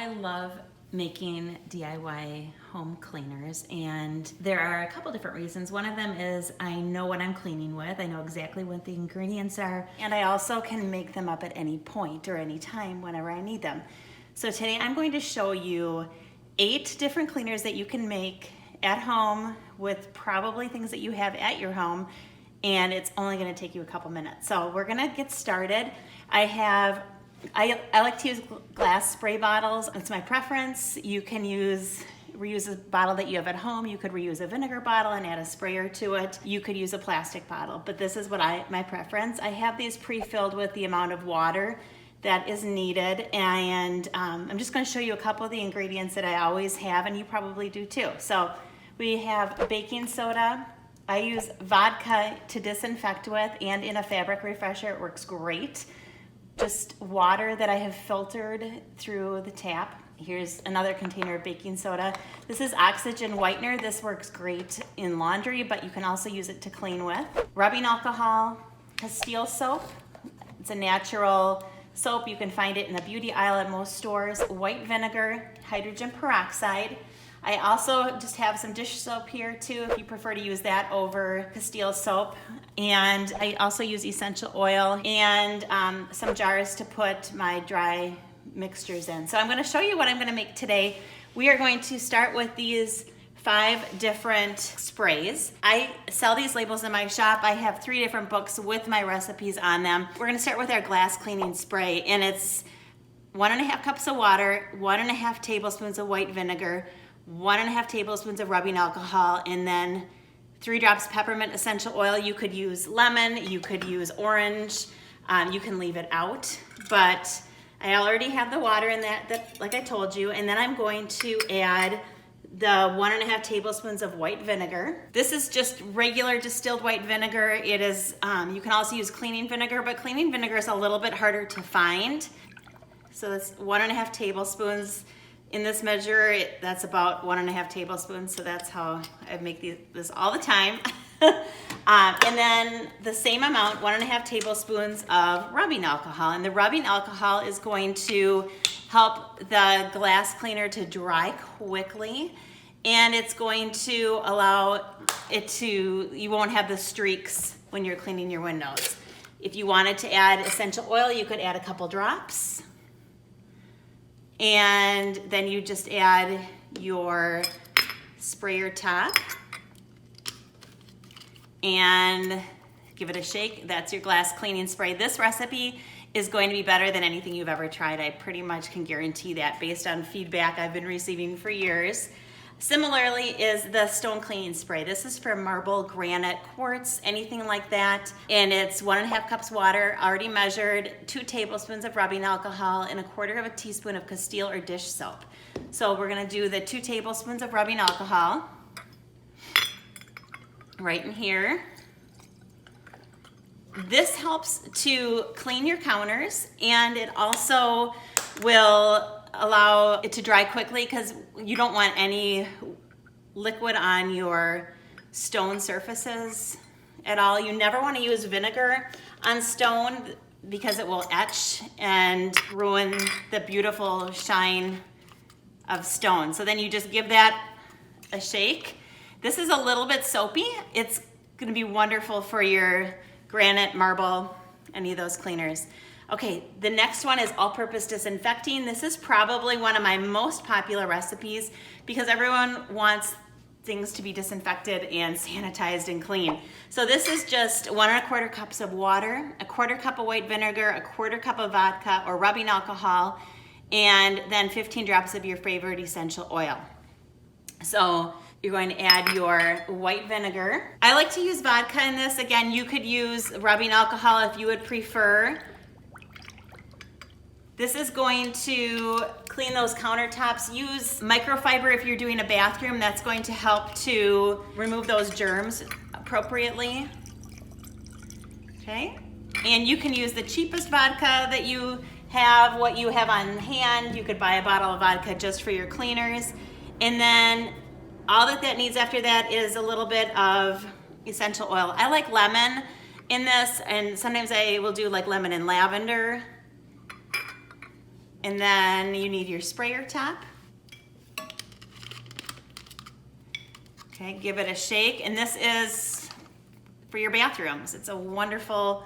I love making DIY home cleaners, and there are a couple different reasons. One of them is I know what I'm cleaning with. I know exactly what the ingredients are, and I also can make them up at any point or any time whenever I need them. So today I'm going to show you 8 different cleaners that you can make at home with probably things that you have at your home, and it's only going to take you a couple minutes. So we're going to get started. I like to use glass spray bottles. It's my preference. You can reuse a bottle that you have at home. You could reuse a vinegar bottle and add a sprayer to it. You could use a plastic bottle, but this is my preference. I have these pre-filled with the amount of water that is needed, and I'm just going to show you a couple of the ingredients that I always have, and you probably do too. So we have baking soda. I use vodka to disinfect with, and in a fabric refresher it works great. Just water that I have filtered through the tap. Here's another container of baking soda. This is oxygen whitener. This works great in laundry, but you can also use it to clean with. Rubbing alcohol, Castile soap. It's a natural soap. You can find it in the beauty aisle at most stores. White vinegar, hydrogen peroxide. I also just have some dish soap here too, if you prefer to use that over Castile soap. And I also use essential oil and some jars to put my dry mixtures in. So I'm going to show you what I'm going to make today. We are going to start with these 5 different sprays. I sell these labels in my shop. I have 3 different books with my recipes on them. We're going to start with our glass cleaning spray, and it's 1.5 cups of water, 1.5 tablespoons of white vinegar, 1.5 tablespoons of rubbing alcohol, and then 3 drops peppermint essential oil. You could use lemon, you could use orange, you can leave it out, but I already have the water in that like I told you, and then I'm going to add the 1.5 tablespoons of white vinegar. This is just regular distilled white vinegar. It is, you can also use cleaning vinegar, but cleaning vinegar is a little bit harder to find. So that's 1.5 tablespoons. In this measure, that's about 1.5 tablespoons, so that's how I make this all the time. And then the same amount, 1.5 tablespoons of rubbing alcohol. And the rubbing alcohol is going to help the glass cleaner to dry quickly, and it's going to allow it to, you won't have the streaks when you're cleaning your windows. If you wanted to add essential oil, you could add a couple drops. And then you just add your sprayer top and give it a shake. That's your glass cleaning spray. This recipe is going to be better than anything you've ever tried. I pretty much can guarantee that based on feedback I've been receiving for years. Similarly is the stone cleaning spray. This is for marble, granite, quartz, anything like that. And it's 1.5 cups water, already measured, 2 tablespoons of rubbing alcohol, and 1/4 teaspoon of Castile or dish soap. So we're gonna do the 2 tablespoons of rubbing alcohol right in here. This helps to clean your counters, and it also will allow it to dry quickly because you don't want any liquid on your stone surfaces at all. You never want to use vinegar on stone because it will etch and ruin the beautiful shine of stone. So then you just give that a shake. This is a little bit soapy. It's going to be wonderful for your granite, marble, any of those cleaners. Okay, the next one is all-purpose disinfecting. This is probably one of my most popular recipes because everyone wants things to be disinfected and sanitized and clean. So this is just 1.25 cups of water, 1/4 cup of white vinegar, 1/4 cup of vodka or rubbing alcohol, and then 15 drops of your favorite essential oil. So you're going to add your white vinegar. I like to use vodka in this. Again, you could use rubbing alcohol if you would prefer. This is going to clean those countertops. Use microfiber if you're doing a bathroom. That's going to help to remove those germs appropriately. Okay, and you can use the cheapest vodka that you have, what you have on hand. You could buy a bottle of vodka just for your cleaners. And then all that needs after that is a little bit of essential oil. I like lemon in this, and sometimes I will do like lemon and lavender. And then you need your sprayer top. Okay, give it a shake. And this is for your bathrooms. It's a wonderful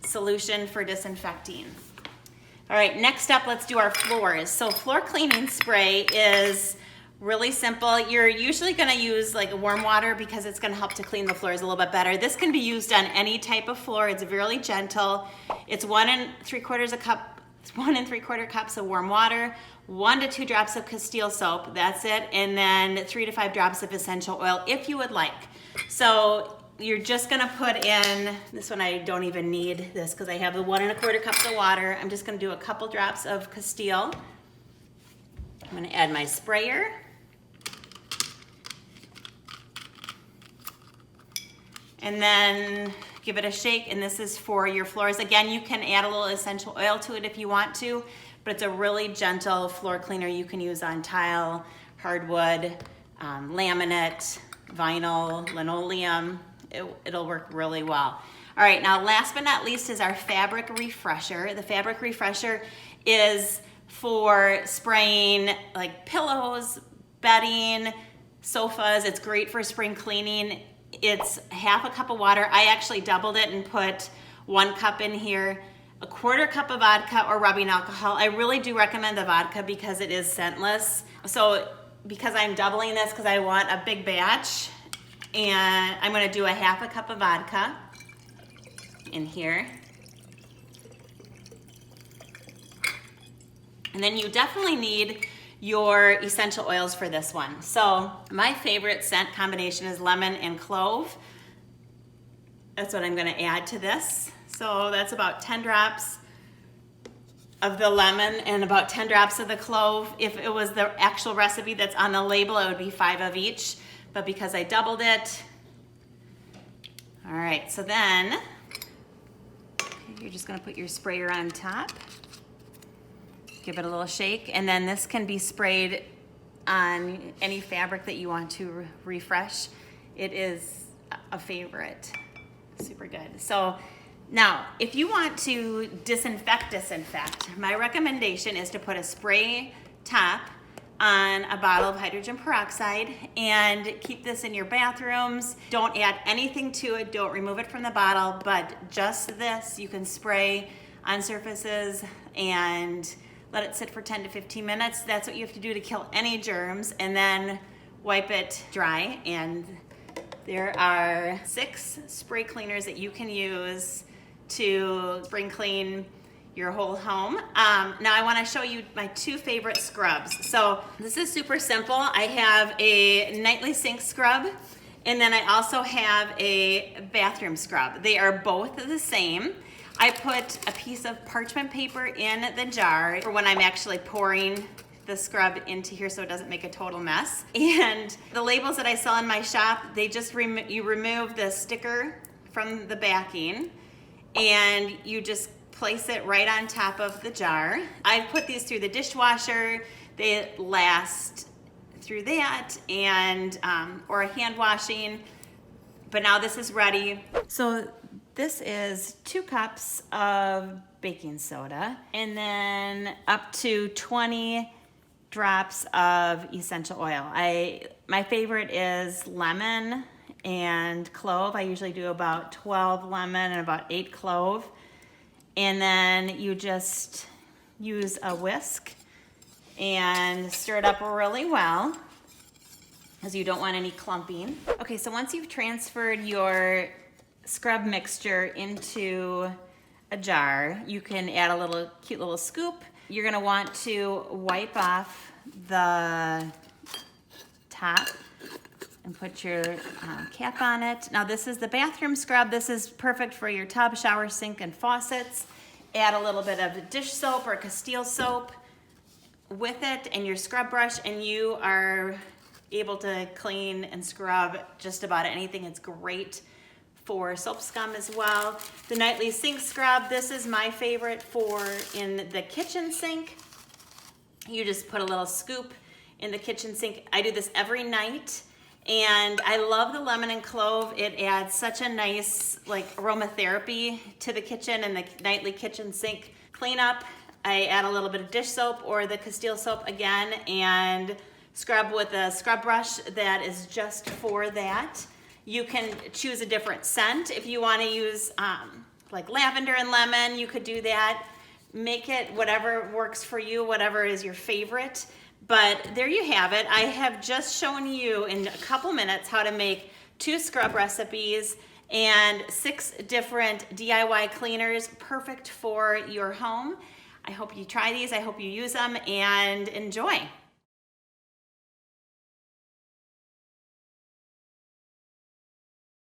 solution for disinfecting. All right, next up, let's do our floors. So floor cleaning spray is really simple. You're usually gonna use like warm water because it's gonna help to clean the floors a little bit better. This can be used on any type of floor. It's really gentle. It's 1 3/4 cups of warm water, 1 to 2 drops of Castile soap, that's it, and then 3 to 5 drops of essential oil if you would like. So you're just gonna put in, this one I don't even need this because I have the 1 1/4 cups of water. I'm just gonna do a couple drops of Castile. I'm gonna add my sprayer. And then give it a shake, and this is for your floors. Again, you can add a little essential oil to it if you want to, but it's a really gentle floor cleaner you can use on tile, hardwood, laminate, vinyl, linoleum. It'll work really well. All right, now last but not least is our fabric refresher. The fabric refresher is for spraying like pillows, bedding, sofas. It's great for spring cleaning. It's 1/2 cup of water. I actually doubled it and put 1 cup in here, 1/4 cup of vodka or rubbing alcohol. I really do recommend the vodka because it is scentless. So because I'm doubling this because I want a big batch, and I'm gonna do 1/2 cup of vodka in here. And then you definitely need your essential oils for this one. So my favorite scent combination is lemon and clove. That's what I'm gonna add to this. So that's about 10 drops of the lemon and about 10 drops of the clove. If it was the actual recipe that's on the label, it would be 5 of each, but because I doubled it. All right, so then you're just gonna put your sprayer on top. Give it a little shake, and then this can be sprayed on any fabric that you want to refresh. It is a favorite, super good. So now, if you want to disinfect, my recommendation is to put a spray top on a bottle of hydrogen peroxide and keep this in your bathrooms. Don't add anything to it, don't remove it from the bottle, but just this, you can spray on surfaces and let it sit for 10 to 15 minutes. That's what you have to do to kill any germs, and then wipe it dry. And there are 6 spray cleaners that you can use to spring clean your whole home. Now I wanna show you my 2 favorite scrubs. So this is super simple. I have a nightly sink scrub, and then I also have a bathroom scrub. They are both the same. I put a piece of parchment paper in the jar for when I'm actually pouring the scrub into here so it doesn't make a total mess. And the labels that I sell in my shop, they just you remove the sticker from the backing and you just place it right on top of the jar. I've put these through the dishwasher. They last through that, and or a hand washing. But now this is ready. So this is 2 cups of baking soda, and then up to 20 drops of essential oil. My favorite is lemon and clove. I usually do about 12 lemon and about 8 clove. And then you just use a whisk and stir it up really well, because you don't want any clumping. Okay, so once you've transferred your scrub mixture into a jar, you can add a cute little scoop. You're gonna want to wipe off the top and put your cap on it. Now this is the bathroom scrub. This is perfect for your tub, shower, sink, and faucets. Add a little bit of dish soap or Castile soap with it and your scrub brush, and you are able to clean and scrub just about anything. It's great for soap scum as well. The nightly sink scrub, this is my favorite for in the kitchen sink. You just put a little scoop in the kitchen sink. I do this every night, and I love the lemon and clove. It adds such a nice like aromatherapy to the kitchen and the nightly kitchen sink cleanup. I add a little bit of dish soap or the Castile soap again and scrub with a scrub brush that is just for that. You can choose a different scent. If you want to use like lavender and lemon, you could do that. Make it whatever works for you, whatever is your favorite. But there you have it. I have just shown you in a couple minutes how to make 2 scrub recipes and 6 different DIY cleaners perfect for your home. I hope you try these. I hope you use them and enjoy.